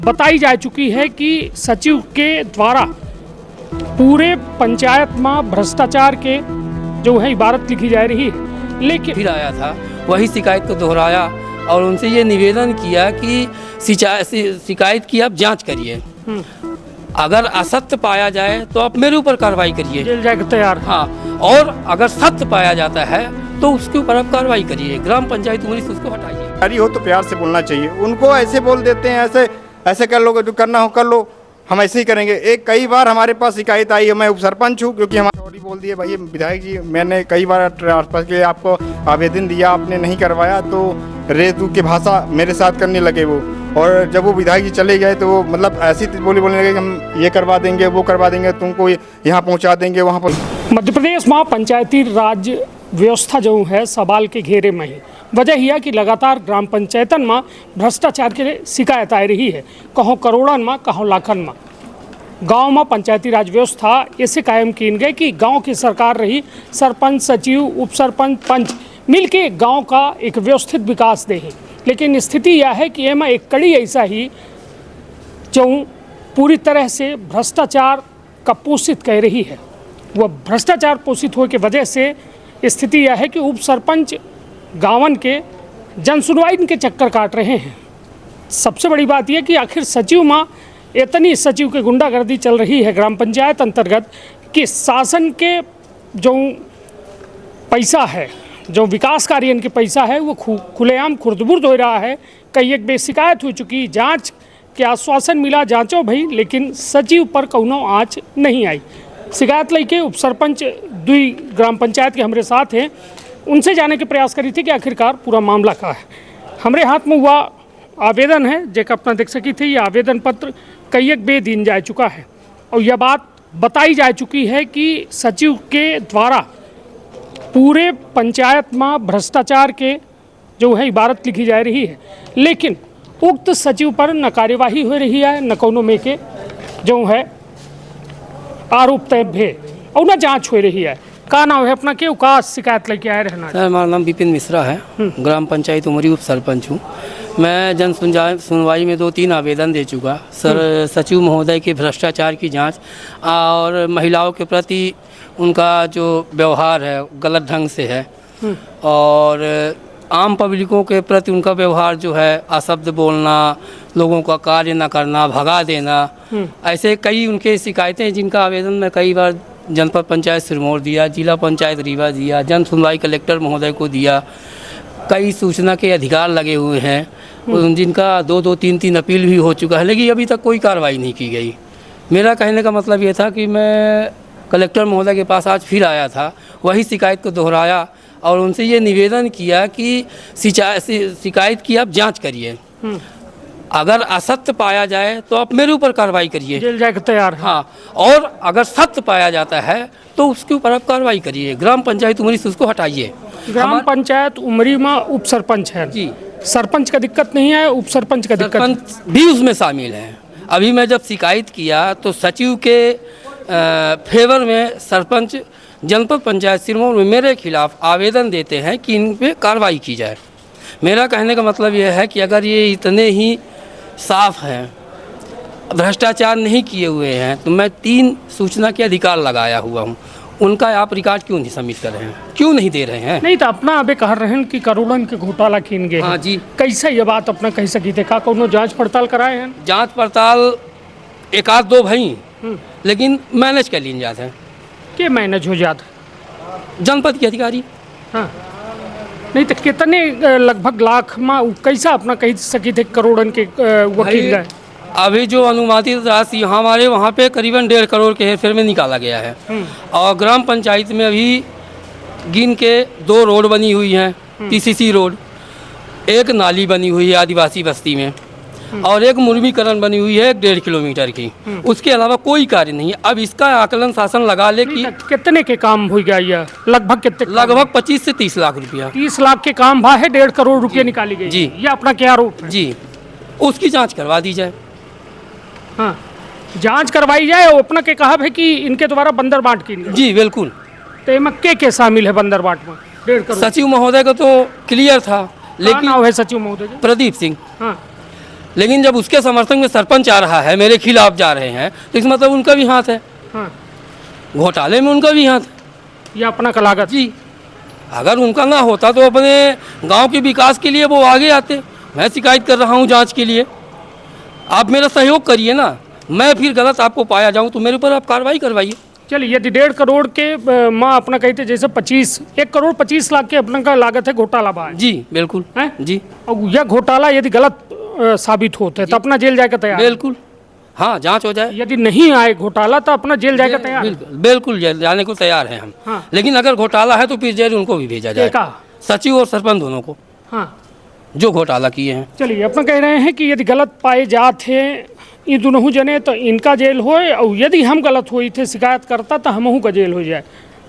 बताई जा चुकी है कि सचिव के द्वारा पूरे पंचायत में भ्रष्टाचार के जो है इबारत लिखी जा रही है। लेकिन फिर आया था, वही शिकायत को दोहराया और उनसे ये निवेदन किया कि शिकायत की आप जांच करिए, अगर असत्य पाया जाए तो आप मेरे ऊपर कार्रवाई करिए, जेल जाके तैयार। हाँ, और अगर सत्य पाया जाता है तो उसके ऊपर आप कार्रवाई करिए, ग्राम पंचायत उमरी से उसको हटाइए। अरे हो तो प्यार से बोलना चाहिए, उनको ऐसे बोल देते हैं, ऐसे ऐसे कर लो, जो करना हो कर लो, हम ऐसे ही करेंगे। एक कई बार हमारे पास शिकायत आई है, मैं उप सरपंच हूँ, क्योंकि हमारे ऑडी बोल दिए भाई विधायक जी, मैंने कई बार ट्रांसफर के लिए आपको आवेदन दिया, आपने नहीं करवाया, तो रेतू की भाषा मेरे साथ करने लगे वो। और जब वो विधायक जी चले गए तो वो मतलब ऐसी बोलने लगे कि हम ये करवा देंगे, वो करवा देंगे, तुमको यहाँ पहुँचा देंगे, वहाँ पर। मध्य प्रदेश में पंचायती राज व्यवस्था जो है सवाल के घेरे में है। वजह यह कि लगातार ग्राम पंचायतन में भ्रष्टाचार के शिकायत आ रही है, कहों करोड़न में, कहों लाखन में। गांव में पंचायती राज व्यवस्था ऐसे कायम की गई कि गांव की सरकार रही, सरपंच, सचिव, उप सरपंच, पंच मिल के गाँव का एक व्यवस्थित विकास दे। लेकिन स्थिति यह है कि एमा एक कड़ी ऐसा ही जो पूरी तरह से भ्रष्टाचार का पोषित कह रही है। वह भ्रष्टाचार पोषित होने की वजह से स्थिति यह है कि उप सरपंच गांवन के जन सुनवाई के चक्कर काट रहे हैं। सबसे बड़ी बात यह कि आखिर सचिव में इतनी सचिव की गुंडागर्दी चल रही है ग्राम पंचायत अंतर्गत कि शासन के जो पैसा है, जो विकास कार्य के पैसा है, वो खुलेआम खुर्दबुर्द हो रहा है। कई एक बे शिकायत हो चुकी, जांच के आश्वासन मिला, जांचो भाई, लेकिन सचिव पर कौनो आँच नहीं आई। शिकायत लेके उप सरपंच दुई ग्राम पंचायत के हमारे साथ हैं, उनसे जाने के प्रयास करी थी कि आखिरकार पूरा मामला क्या है। हमारे हाथ में हुआ आवेदन है, जेका अपना देख सकी थी, ये आवेदन पत्र कई एक बे दिन जा चुका है और यह बात बताई जा चुकी है कि सचिव के द्वारा पूरे पंचायत में भ्रष्टाचार के जो है इबारत लिखी जा रही है। लेकिन उक्त सचिव पर न कार्यवाही हो रही है, न कोनो में के जो है आरोप तय भे और न जांच हो रही है। का नाम है अपना, के का शिकायत लेके आए रहना? सर, हमारा नाम विपिन मिश्रा है, ग्राम पंचायत उमरी उप सरपंच हूँ। मैं जन सुनवाई में 2-3 आवेदन दे चुका सर, सचिव महोदय के भ्रष्टाचार की जांच और महिलाओं के प्रति उनका जो व्यवहार है गलत ढंग से है, और आम पब्लिकों के प्रति उनका व्यवहार जो है अशब्द बोलना, लोगों का कार्य न करना, भगा देना, ऐसे कई उनके शिकायतें जिनका आवेदन मैं कई बार जनपद पंचायत सिरमौर दिया, जिला पंचायत रीवा दिया, जन सुनवाई कलेक्टर महोदय को दिया। कई सूचना के अधिकार लगे हुए हैं, जिनका 2-2, 3-3 अपील भी हो चुका है, लेकिन अभी तक कोई कार्रवाई नहीं की गई। मेरा कहने का मतलब ये था कि मैं कलेक्टर महोदय के पास आज फिर आया था, वही शिकायत को दोहराया और उनसे ये निवेदन किया कि शिकायत की आप जांच करिए, अगर असत्य पाया जाए तो आप मेरे ऊपर कार्रवाई करिए, जेल जाके तैयार। हाँ, और अगर सत्य पाया जाता है तो उसके ऊपर आप कार्रवाई करिए, ग्राम पंचायत उमरी से उसको हटाइए। ग्राम पंचायत उमरी में उप सरपंच है जी, सरपंच का दिक्कत नहीं है, उप सरपंच का दिक्कत सरपंच भी उसमें शामिल है। अभी मैं जब शिकायत किया तो सचिव के फेवर में सरपंच जनपद पंचायत सिरमौर में मेरे खिलाफ आवेदन देते हैं कि इन पे कार्रवाई की जाए। मेरा कहने का मतलब यह है कि अगर ये इतने ही साफ हैं, भ्रष्टाचार नहीं किए हुए हैं, तो मैं 3 सूचना के अधिकार लगाया हुआ हूँ, उनका आप रिकॉर्ड क्यों नहीं सबमिट कर रहे हैं, क्यों नहीं दे रहे हैं? नहीं तो अपना अबे कह रहे हैं कि करोड़न के घोटाला कीन गए। हाँ जी, कैसे ये बात अपना कह सकी थे? का कोनो जांच पड़ताल कराए हैं? जांच पड़ताल 1-2 भई, लेकिन मैनेज कर लीन जाते हैं। के मैनेज हो जाता? जनपद के अधिकारी। हाँ, नहीं तो कितने लगभग लाख में कैसा अपना कह सकी थे करोड़न के वकील गए? अभी जो अनुमानित राशि हमारे वहाँ पे करीबन 1.5 करोड़ के हेरफेर में निकाला गया है, और ग्राम पंचायत में अभी गिन के 2 रोड बनी हुई हैं, PCC रोड, एक नाली बनी हुई है आदिवासी बस्ती में, और एक मुर्गीकरण बनी हुई है 1.5 किलोमीटर की। उसके अलावा कोई कार्य नहीं है। अब इसका आकलन शासन लगा ले कि कितने के काम हो गया, ये लगभग कितने? लगभग 25 से 30 लाख रुपया। 30 लाख के काम भा है, 1.5 करोड़ रुपये निकाली गई। जी, ये अपना क्या आरोप है? जी, उसकी जांच करवा दी जाए। हाँ, जांच करवाई जाए। और अपना के कहा है कि इनके द्वारा बंदर बांट की। जी बिल्कुल। तो मक्के के शामिल है बंदर बांट में 1.5 करोड़? सचिव महोदय का तो क्लियर था, लेकिन नाम है सचिव महोदय? प्रदीप सिंह। हाँ, लेकिन जब उसके समर्थन में सरपंच आ रहा है, मेरे खिलाफ जा रहे हैं, तो इसका मतलब उनका भी हाथ है, हाँ, घोटाले में उनका भी हाथ है। ये अपना कलागत। जी, अगर उनका ना होता तो अपने गांव के विकास के लिए वो आगे आते। मैं शिकायत कर रहा हूं जांच के लिए, आप मेरा सहयोग करिए ना। मैं फिर गलत आपको पाया जाऊं तो मेरे ऊपर आप कार्रवाई करवाइए। चलिए, यदि 1.5 करोड़ के माँ अपना कहते जैसे 1 करोड़ 25 लाख के अपना का लागत है घोटाला बा है। जी बिल्कुल हैं? जी और यह घोटाला यदि गलत साबित होते हैं तो अपना जेल जाके तैयार है। बिल्कुल, हाँ जांच हो जाए। यदि नहीं आए घोटाला तो अपना जेल जाके तैयार है। बिल्कुल बिल्कुल जेल जाने को तैयार हैं हम। हाँ। लेकिन अगर घोटाला है तो फिर जेल उनको भी भेजा जाए, एका। सचिव और सरपंच दोनों को, हाँ, जो घोटाला किए हैं। चलिए, अपना कह रहे हैं कि यदि गलत पाए जाते ये दोनों जने तो इनका जेल होए, और यदि हम गलत हुई थे शिकायत करता तो हमहू का जेल हो जाए।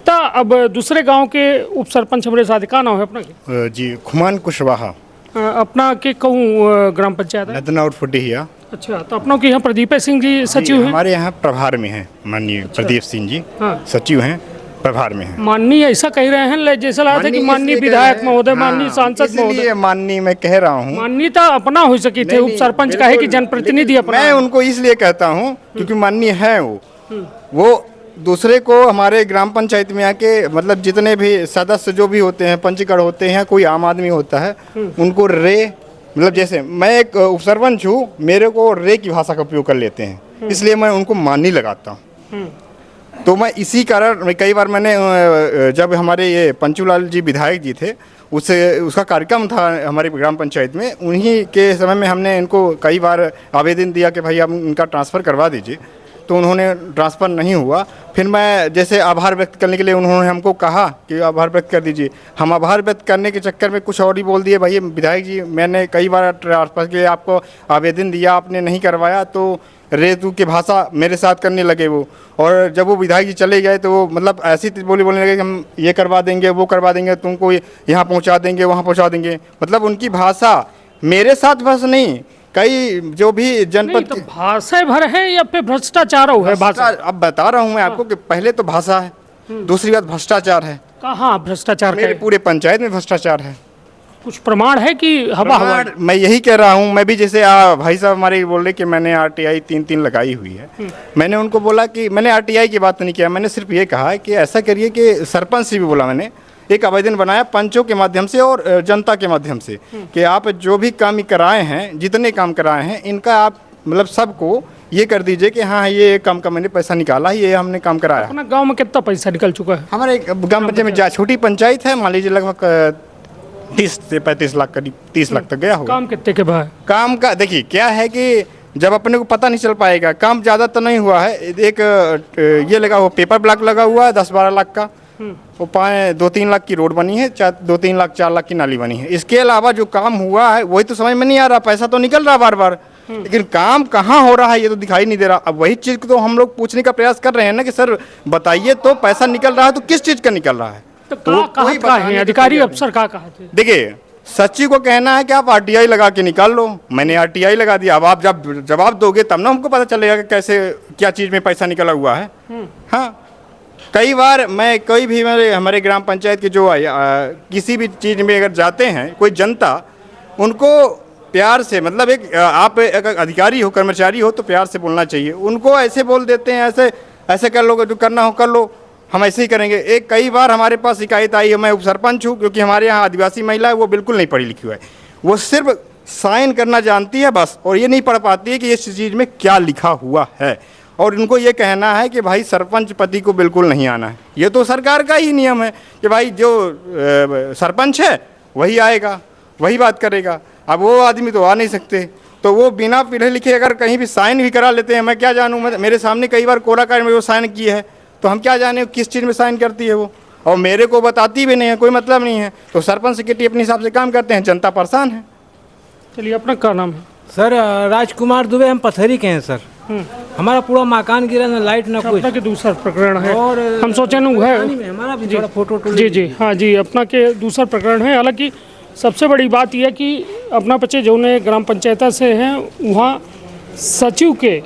तो अब दूसरे गांव के उप सरपंच हमारे साथ का नाम है अपना के? जी खुमान कुशवाहा, अपना के कहूँ ग्राम पंचायत है? नदना और फुटिया। अच्छा, तो अपनों के यहाँ प्रदीप सिंह जी सचिव हैं? हमारे यहाँ प्रभार में हैं माननीय प्रदीप सिंह जी, हाँ। सचिव हैं, प्रभार में हैं। माननीय ऐसा कह रहे हैं जैसा लगा था कि माननीय विधायक महोदय, माननीय सांसद महोदय। इसलिए माननीय मैं कह रहा हूँ, माननीयता अपना हो सकी थे, उप सरपंच का है कि जनप्रतिनिधि अपना। मैं उनको इसलिए कहता हूँ क्योंकि माननीय है वो दूसरे को हमारे ग्राम पंचायत में आके मतलब जितने भी सदस्य जो भी होते हैं, पंचगढ़ होते हैं, कोई आम आदमी होता है, उनको रे मतलब जैसे मैं एक उप सरपंच हूँ, मेरे को रे की भाषा का उपयोग कर लेते हैं, इसलिए मैं उनको माननी लगाता हूँ। तो मैं इसी कारण कई बार मैंने जब हमारे ये पंचूलाल जी विधायक जी थे, उसका कार्यक्रम था हमारे ग्राम पंचायत में, उन्हीं के समय में हमने इनको कई बार आवेदन दिया कि भाई आप इनका ट्रांसफ़र करवा दीजिए, तो उन्होंने ट्रांसफ़र नहीं हुआ। फिर मैं जैसे आभार व्यक्त करने के लिए उन्होंने हमको कहा कि आभार व्यक्त कर दीजिए, हम आभार व्यक्त करने के चक्कर में कुछ और ही बोल दिए। भाई विधायक जी, मैंने कई बार ट्रांसफ़र के लिए आपको आवेदन दिया, आपने नहीं करवाया, तो रेतू की भाषा मेरे साथ करने लगे वो। और जब वो विधायक जी चले गए तो वो मतलब ऐसी बोलने लगे कि हम ये करवा देंगे, वो करवा देंगे, तुमको यहाँ पहुँचा देंगे, वहाँ पहुँचा देंगे। मतलब उनकी भाषा मेरे साथ बस नहीं, कई जो भी जनपद तो भाषा भर है या फिर भ्रष्टाचार है भाषा? अब बता रहा हूँ मैं आपको कि पहले तो भाषा है, दूसरी बात भ्रष्टाचार है। कहाँ भ्रष्टाचार? मेरे पूरे पंचायत में भ्रष्टाचार है। कुछ प्रमाण है कि हवा हवा? मैं यही कह रहा हूँ, मैं भी जैसे भाई साहब हमारे बोल रहे कि मैंने RTI 3 लगाई हुई है। मैंने उनको बोला कि मैंने RTI की बात नहीं किया, मैंने सिर्फ ये कहा कि ऐसा करिए कि सरपंच से भी बोला, मैंने एक आवेदन बनाया पंचों के माध्यम से और जनता के माध्यम से कि आप जो भी काम कराए हैं, जितने काम कराए हैं, इनका आप मतलब सबको ये कर दीजिए कि हाँ ये काम का मैंने पैसा निकाला, ये हमने काम कराया। अपना गांव में कितना पैसा निकल चुका है? हमारे ग्राम पंचायत में छोटी पंचायत है, मान लीजिए लगभग 30 से 35 लाख, करीब 30 लाख तक गया होगा। काम कितने के भाई? काम का देखिए क्या है कि जब अपने को पता नहीं चल पाएगा, काम ज़्यादा तो नहीं हुआ है। एक ये लगा हुआ पेपर ब्लॉक लगा हुआ है 10-12 लाख का, वो 2-3 लाख की रोड बनी है, 2-3 लाख 4 लाख की नाली बनी है। इसके अलावा जो काम हुआ है वही तो समझ में नहीं आ रहा। पैसा तो निकल रहा बार बार, लेकिन काम कहाँ हो रहा है ये तो दिखाई नहीं दे रहा। अब वही चीज़ तो हम लोग पूछने का प्रयास कर रहे हैं ना कि सर बताइए तो, पैसा निकल रहा है तो किस चीज़ का निकल रहा है? तो कहाँ है अधिकारी अफसर कहाँ थे? देखिए सचिव को कहना है कि आप RTI लगा के निकाल लो, मैंने RTI लगा दिया। अब आप जब जवाब दोगे तब ना हमको पता चलेगा कि कैसे क्या चीज़ में पैसा निकला हुआ है। हाँ, कई बार मैं कोई भी हमारे ग्राम पंचायत के जो किसी भी चीज़ में अगर जाते हैं कोई जनता, उनको प्यार से मतलब आप एक अधिकारी हो, कर्मचारी हो तो प्यार से बोलना चाहिए। उनको ऐसे बोल देते हैं, ऐसे कर लो, जो करना हो कर लो, हम ऐसे ही करेंगे। कई बार हमारे पास शिकायत आई है, मैं उप सरपंच हूँ, क्योंकि हमारे यहाँ आदिवासी महिला है, वो बिल्कुल नहीं पढ़ी लिखी है, वो सिर्फ साइन करना जानती है बस, और ये नहीं पढ़ पाती है कि इस चीज़ में क्या लिखा हुआ है। और उनको ये कहना है कि भाई सरपंच पति को बिल्कुल नहीं आना है। ये तो सरकार का ही नियम है कि भाई जो सरपंच है वही आएगा, वही बात करेगा। अब वो आदमी तो आ नहीं सकते, तो वो बिना पढ़े लिखे अगर कहीं भी साइन भी करा लेते हैं, मैं क्या जानूँ, मेरे सामने कई बार कोरा कार्ड में वो साइन की है, तो हम क्या जाने किस चीज़ में साइन करती है वो, और मेरे को बताती भी नहीं है, कोई मतलब नहीं है। तो सरपंच सेक्रेटरी अपने हिसाब से काम करते हैं, जनता परेशान है। चलिए, अपना क्या नाम है? सर राजकुमार दुबे, हम पथरी के हैं सर। हमारा पूरा मकान गिरा, ना लाइट ना कुछ। के दूसरा प्रकरण है और हम सोचे न है हमारा भी थोड़ा फोटो जी जी हाँ जी, अपना के दूसरा प्रकरण है। हालांकि सबसे बड़ी बात यह कि अपना बच्चे जो ने ग्राम पंचायत से हैं वहाँ सचिव के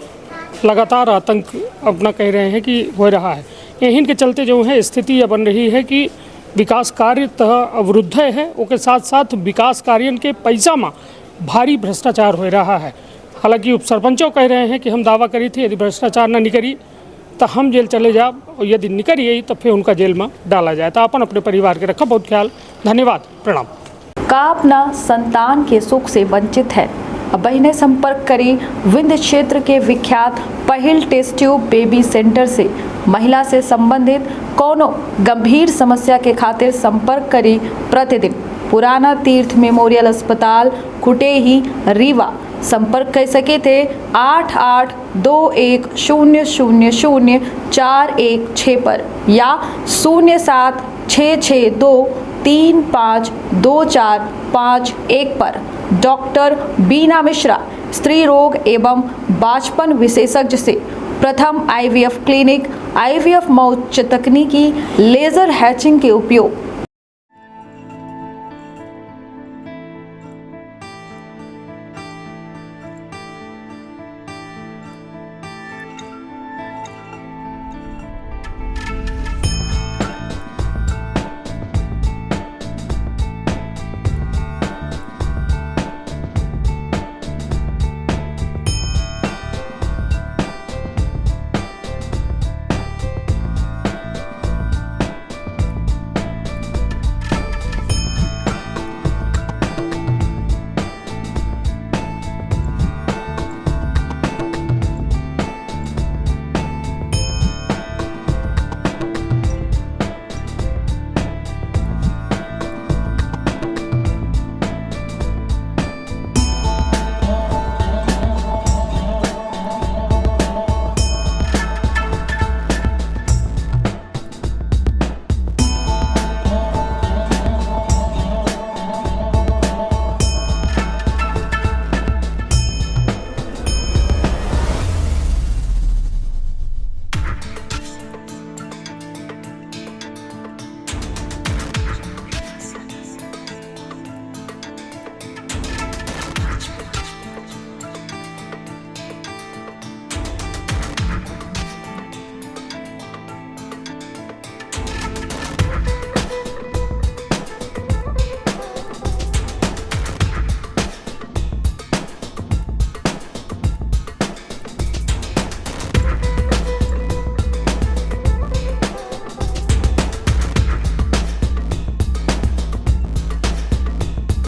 लगातार आतंक अपना कह रहे हैं कि हो रहा है। यहीं के चलते जो है स्थिति यह बन रही है कि विकास कार्य तह अवरुद्ध है, उसके साथ साथ विकास कार्य के पैसा में भारी भ्रष्टाचार हो रहा है। हालांकि उप सरपंचों कह रहे हैं कि हम दावा करी थी यदि भ्रष्टाचार न निकरी तो हम जेल चले जाओ और यदि निकरी यही तो फिर उनका जेल में डाला जाए। तो अपन अपने परिवार के रखा बहुत ख्याल। धन्यवाद, प्रणाम। का अपना संतान के सुख से वंचित है, अब बहने संपर्क करी विंध्य क्षेत्र के विख्यात पहिल टेस्ट ट्यूब बेबी सेंटर से। महिला से संबंधित कोनो गंभीर समस्या के खातिर संपर्क करी प्रतिदिन पुराना तीर्थ मेमोरियल अस्पताल कुटेही रीवा। संपर्क कर सके थे 8821000416 पर या 0766235245 पर। डॉक्टर बीना मिश्रा स्त्री रोग एवं बांझपन विशेषज्ञ से प्रथम IVF क्लिनिक, IVF में उच्च तकनीकी लेजर हैचिंग के उपयोग,